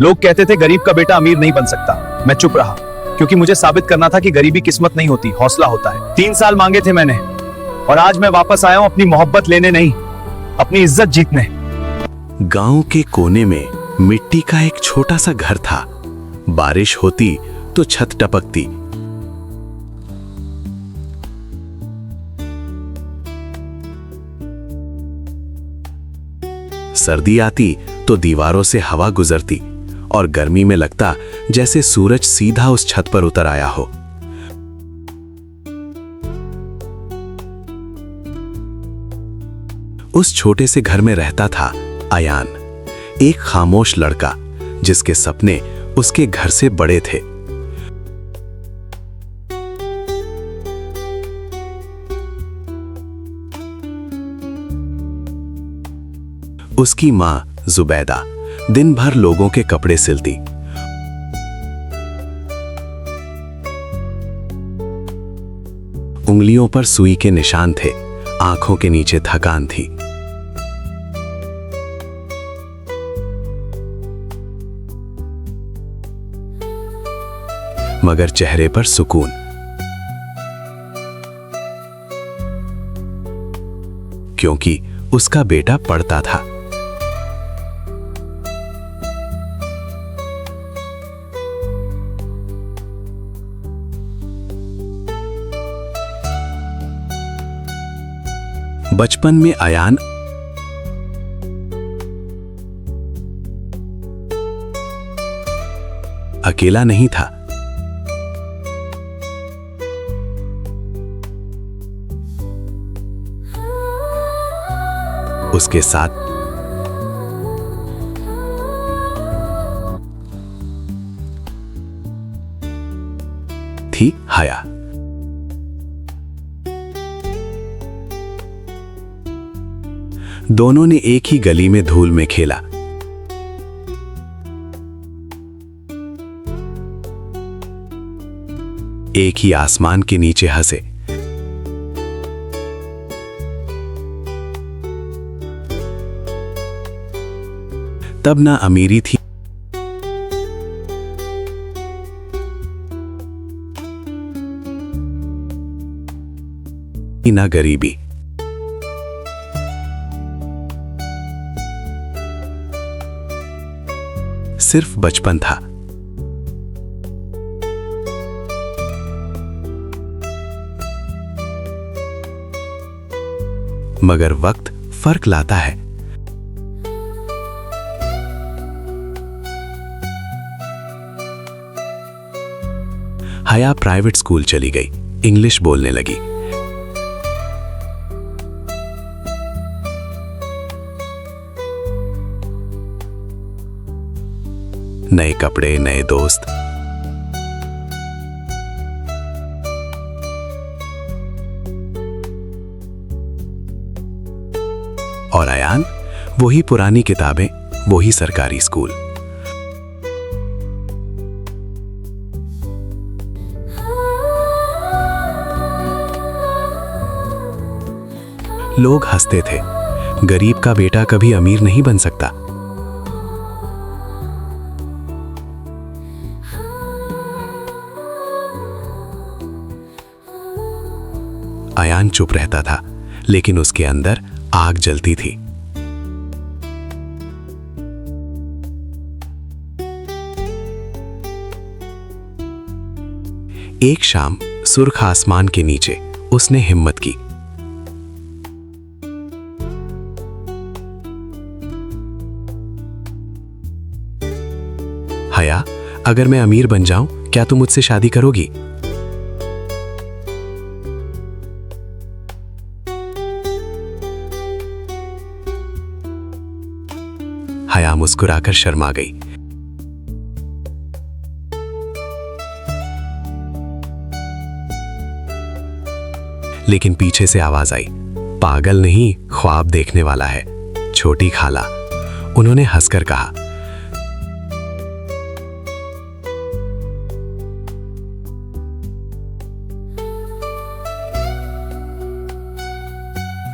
लोग कहते थे गरीब का बेटा अमीर नहीं बन सकता। मैं चुप रहा, क्योंकि मुझे साबित करना था कि गरीबी किस्मत नहीं होती, हौसला होता है। 3 साल मांगे थे मैंने, और आज मैं वापस आया हूं अपनी मोहब्बत लेने नहीं, अपनी इज्जत जीतने। गांव के कोने में मिट्टी का एक छोटा सा घर था। बारिश होती तो छत टपकती। सर्दी आती तो दीवारों से हवा गुजरती और गर्मी में लगता जैसे सूरज सीधा उस छत पर उतर आया हो। उस छोटे से घर में रहता था अयान, एक खामोश लड़का जिसके सपने उसके घर से बड़े थे। उसकी मां जुबैदा दिन भर लोगों के कपड़े सिलती। उंगलियों पर सुई के निशान थे, आंखों के नीचे थकान थी। मगर चेहरे पर सुकून, क्योंकि उसका बेटा पढ़ता था। बचपन में अयान अकेला नहीं था। उसके साथ थी हया। दोनों ने एक ही गली में धूल में खेला। एक ही आसमान के नीचे हंसे। तब ना अमीरी थी ना गरीबी। सिर्फ बचपन था। मगर वक्त फर्क लाता है। हया प्राइवेट स्कूल चली गई, इंग्लिश बोलने लगी। नए कपड़े, नए दोस्त। और अयान, वही पुरानी किताबें, वही सरकारी स्कूल। लोग हंसते थे, गरीब का बेटा कभी अमीर नहीं बन सकता। अयान चुप रहता था, लेकिन उसके अंदर आग जलती थी। एक शाम सुर्ख आसमान के नीचे उसने हिम्मत की। हया, अगर मैं अमीर बन जाऊं, क्या तुम मुझसे शादी करोगी? हया मुस्कुराकर शर्मा गई। लेकिन पीछे से आवाज आई, पागल नहीं, ख्वाब देखने वाला है, छोटी खाला। उन्होंने हंसकर कहा।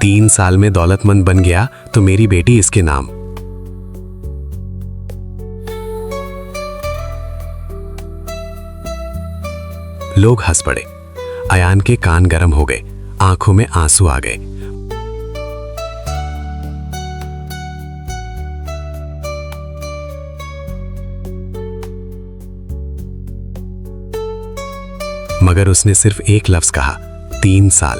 तीन साल में दौलतमंद बन गया तो मेरी बेटी इसके नाम। लोग हंस पड़े। अयान के कान गर्म हो गए, आंखों में आंसू आ गए। मगर उसने सिर्फ एक लफ्ज कहा, 3 साल।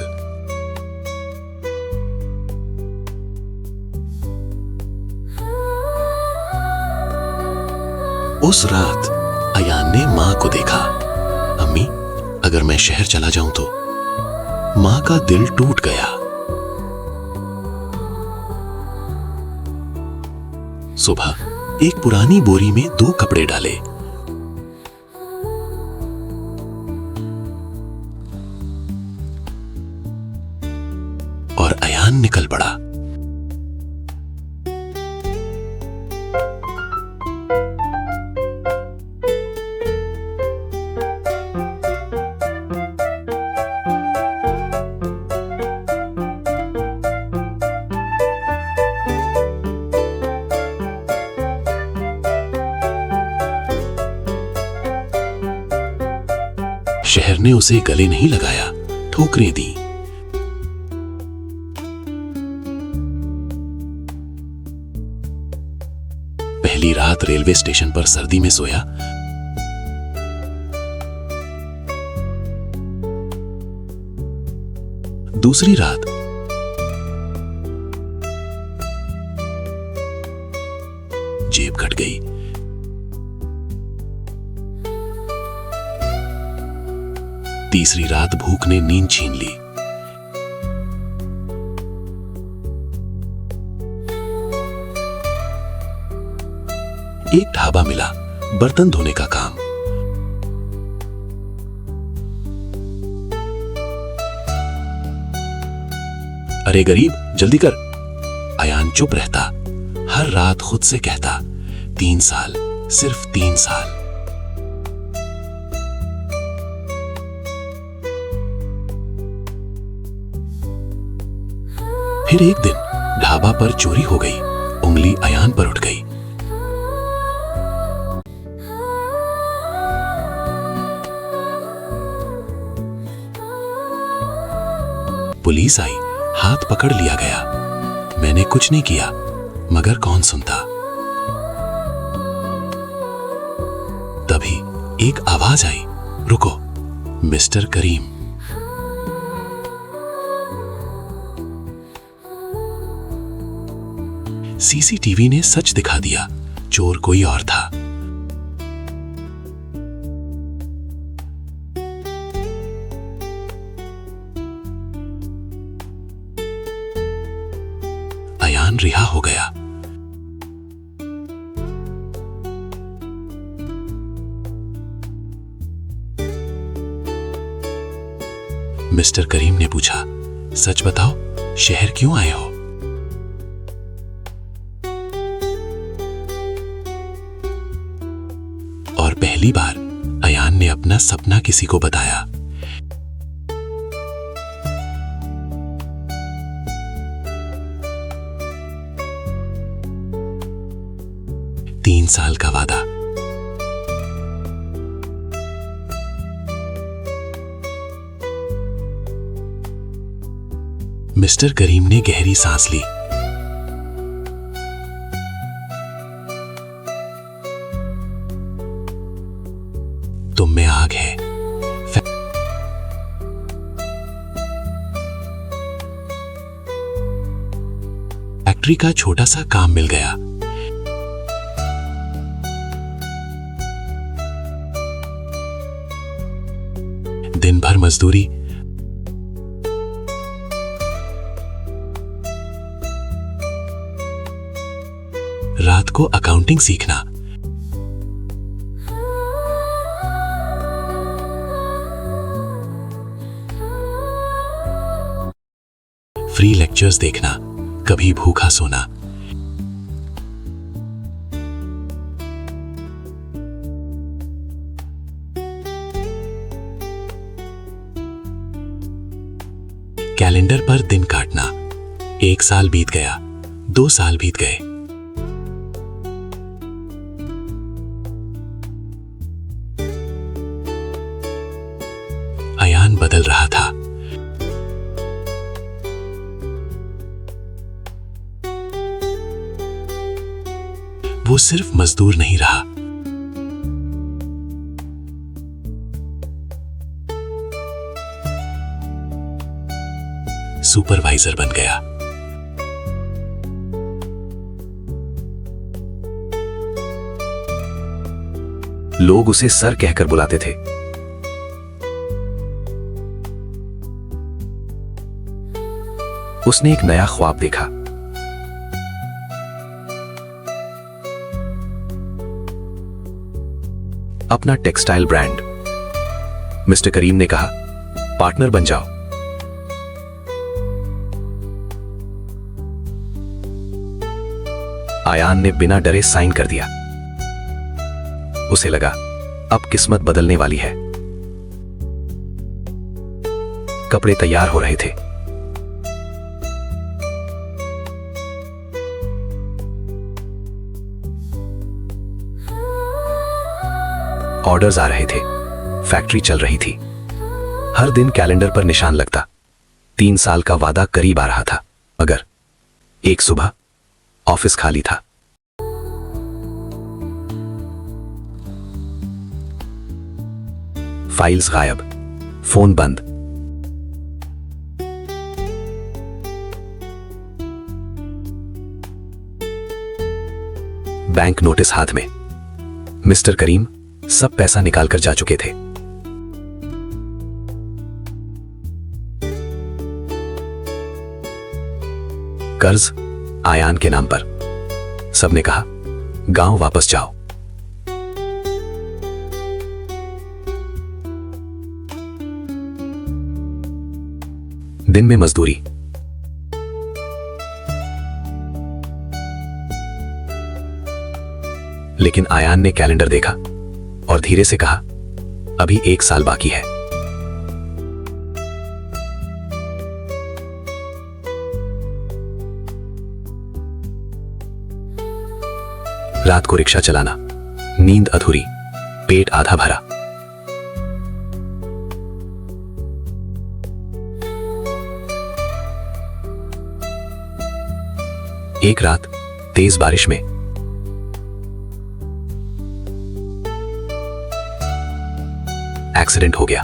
उस रात अयान ने मां को देखा। अम्मी, अगर मैं शहर चला जाऊं तो? मां का दिल टूट गया। सुबह एक पुरानी बोरी में 2 कपड़े डाले। और अयान निकल पड़ा। शहर ने उसे गले नहीं लगाया, ठोकरें दी। पहली रात रेलवे स्टेशन पर सर्दी में सोया। दूसरी रात जेब कट गई। तीसरी रात भूख ने नींद छीन ली। एक ढाबा मिला, बर्तन धोने का काम। अरे गरीब, जल्दी कर। अयान चुप रहता। हर रात खुद से कहता, 3 साल, सिर्फ 3 साल। फिर एक दिन ढाबा पर चोरी हो गई। उंगली अयान पर उठ गई। पुलिस आई, हाथ पकड़ लिया गया। मैंने कुछ नहीं किया, मगर कौन सुनता। तभी एक आवाज आई, रुको, मिस्टर करीम। सीसीटीवी ने सच दिखा दिया, चोर कोई और था। अयान रिहा हो गया। मिस्टर करीम ने पूछा, सच बताओ, शहर क्यों आए हो? और पहली बार अयान ने अपना सपना किसी को बताया। तीन साल का वादा। मिस्टर करीम ने गहरी सांस ली। तुम में आग है। फैक्ट्री का छोटा सा काम मिल गया। दिन भर मजदूरी। रात को अकाउंटिंग सीखना। फ्री लेक्चर्स देखना, कभी भूखा सोना। कैलेंडर पर दिन काटना। 1 साल बीत गया, 2 साल बीत गए। बदल रहा था। वो सिर्फ मजदूर नहीं रहा, सुपरवाइजर बन गया। लोग उसे सर कहकर बुलाते थे। उसने एक नया ख्वाब देखा। अपना टेक्सटाइल ब्रांड। मिस्टर करीम ने कहा, पार्टनर बन जाओ। आयान ने बिना डरे साइन कर दिया। उसे लगा अब किस्मत बदलने वाली है। कपड़े तैयार हो रहे थे। ऑर्डर्स आ रहे थे। फैक्ट्री चल रही थी। हर दिन कैलेंडर पर निशान लगता। 3 साल का वादा करीब आ रहा था। मगर एक सुबह ऑफिस खाली था। फाइल्स गायब, फोन बंद। बैंक नोटिस हाथ में। मिस्टर करीम सब पैसा निकालकर जा चुके थे। कर्ज आयान के नाम पर। सबने कहा, गांव वापस जाओ। दिन में मजदूरी। लेकिन आयान ने कैलेंडर देखा और धीरे से कहा, अभी 1 साल बाकी है। रात को रिक्शा चलाना, नींद अधूरी, पेट आधा भरा। एक रात तेज बारिश में एक्सीडेंट हो गया।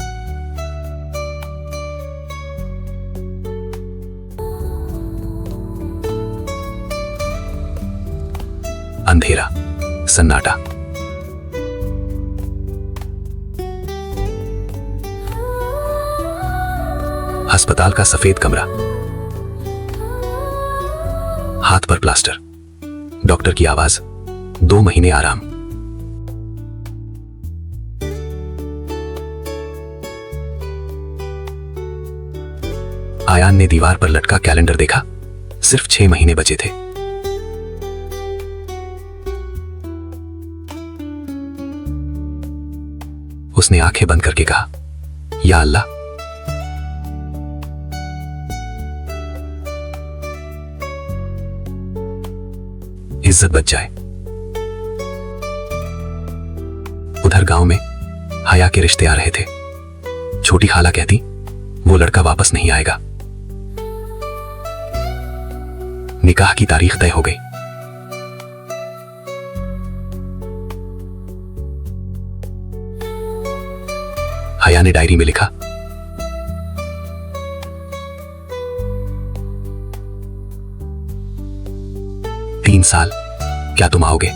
अंधेरा, सन्नाटा। अस्पताल का सफेद कमरा, हाथ पर प्लास्टर। डॉक्टर की आवाज, 2 महीने आराम। आयान ने दीवार पर लटका कैलेंडर देखा। सिर्फ 6 महीने बचे थे। उसने आंखें बंद करके कहा, या अल्लाह, इज्जत बच जाए। उधर गांव में हया के रिश्ते आ रहे थे। छोटी खाला कहती, वो लड़का वापस नहीं आएगा। निकाह की तारीख तय हो गई। हया ने डायरी में लिखा, "3 साल, क्या तुम आओगे?"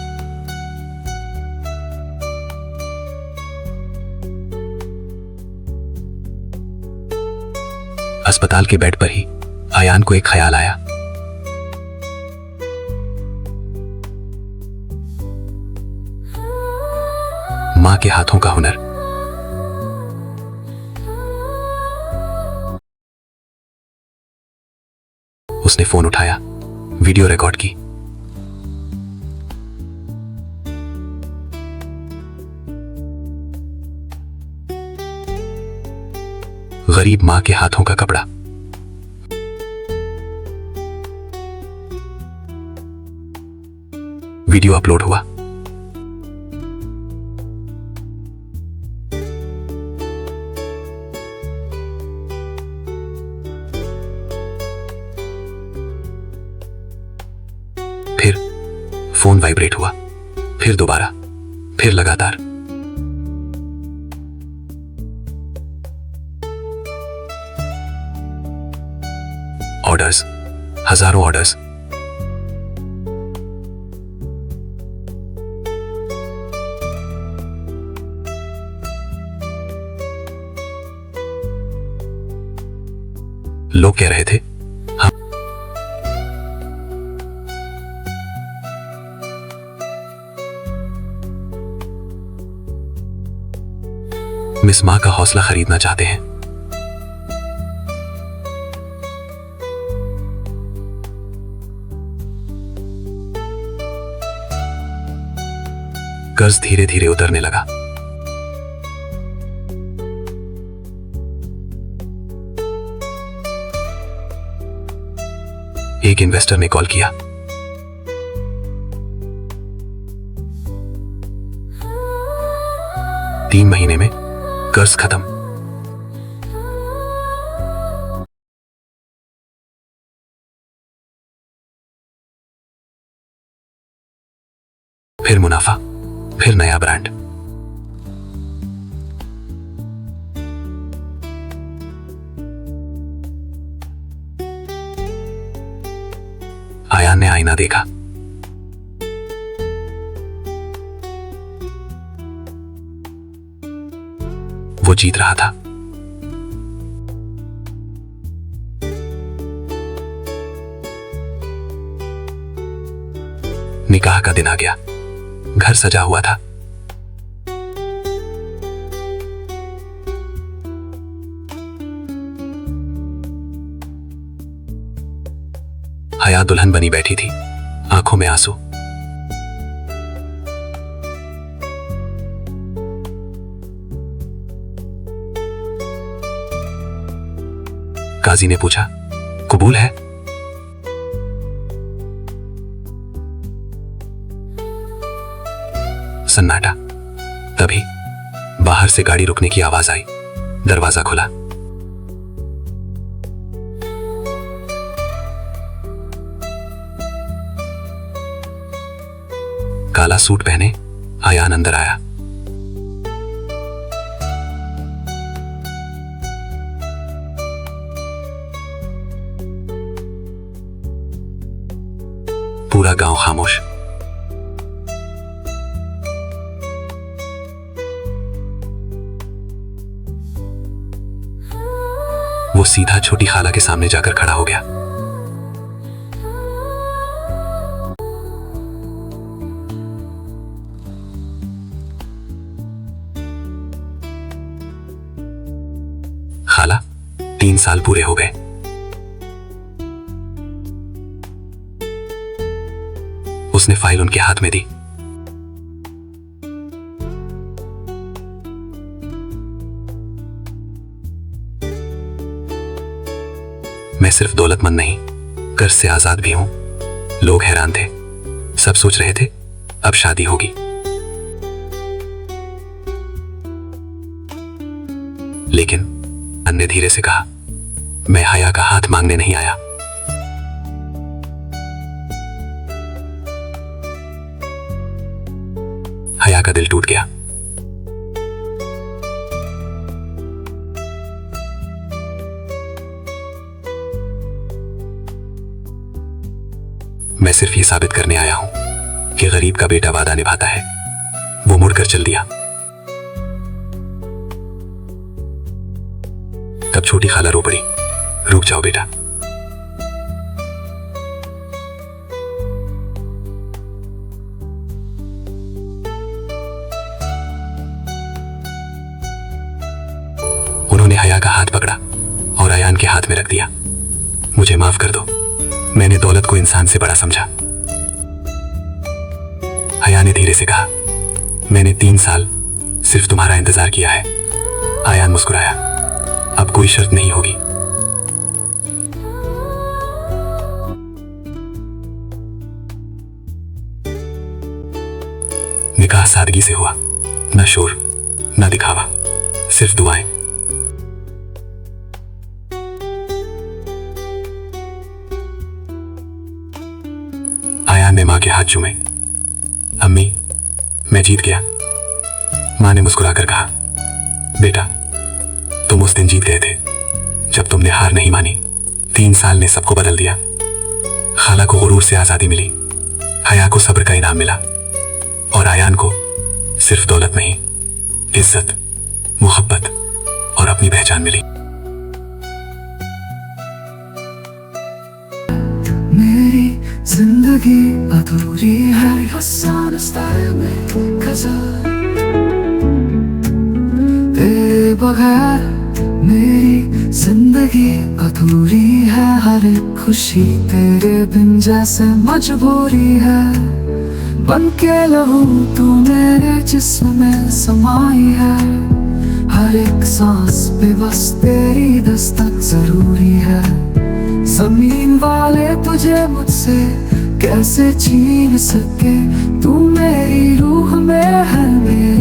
अस्पताल के बेड पर ही आयान को एक ख्याल आया। मां के हाथों का हुनर। उसने फोन उठाया, वीडियो रिकॉर्ड की। गरीब मां के हाथों का कपड़ा। वीडियो अपलोड हुआ। फोन वाइब्रेट हुआ, फिर दोबारा, फिर लगातार। ऑर्डर्स, हजारों ऑर्डर्स। लोग कह रहे थे हम मिस मां का हौसला खरीदना चाहते हैं। कर्ज धीरे धीरे उतरने लगा। एक इन्वेस्टर ने कॉल किया। तीन महीने में कर्ज खत्म। फिर मुनाफा, फिर नया ब्रांड। आयान ने आईना देखा। वो जीत रहा था। निकाह का दिन आ गया। घर सजा हुआ था। हया दुल्हन बनी बैठी थी, आंखों में आंसू। काजी ने पूछा, कबूल है? सन्नाटा। तभी बाहर से गाड़ी रुकने की आवाज आई। दरवाजा खुला। काला सूट पहने आयान अंदर आया। पूरा गांव खामोश। वो सीधा छोटी खाला के सामने जाकर खड़ा हो गया। खाला, 3 साल पूरे हो गए। उसने फाइल उनके हाथ में दी। मैं सिर्फ दौलतमंद नहीं, कर्ज से आजाद भी हूं। लोग हैरान थे। सब सोच रहे थे अब शादी होगी। लेकिन अन्य धीरे से कहा, मैं हया का हाथ मांगने नहीं आया। हया का दिल टूट गया। मैं सिर्फ ये साबित करने आया हूं कि गरीब का बेटा वादा निभाता है। वो मुड़कर चल दिया। तब छोटी खाला रो पड़ी, रुक जाओ बेटा। उन्होंने हया का हाथ पकड़ा और आयान के हाथ में रख दिया। मुझे माफ कर दो, मैंने दौलत को इंसान से बड़ा समझा। हया ने धीरे से कहा, मैंने 3 साल सिर्फ तुम्हारा इंतजार किया है। आयान मुस्कुराया, अब कोई शर्त नहीं होगी। निकाह सादगी से हुआ, ना शोर, ना दिखावा, सिर्फ दुआएं। आयान ने मां के हाथ चूमे, अम्मी, मैं जीत गया। माँ ने मुस्कुराकर कहा, बेटा तुम उस दिन जीत गए थे जब तुमने हार नहीं मानी। 3 साल ने सबको बदल दिया। खाला को गुरूर से आजादी मिली, हया को सब्र का इनाम मिला, और आयान को सिर्फ दौलत नहीं, इज्जत, मोहब्बत और अपनी पहचान मिली। मेरी जिंदगी अधूरी है हसन स्टाइल में गजल तेरे बगैर। मेरी जिंदगी अधूरी है, हर एक खुशी तेरे बिन जैसे मजबूरी है। बन के लहू तू मेरे जिस्म में समाई है, हर एक सांस पे बस तेरी दस्तक जरूरी है। जमीन वाले तुझे मुझसे कैसे छीन सके, तू मेरी रूह में है मेरे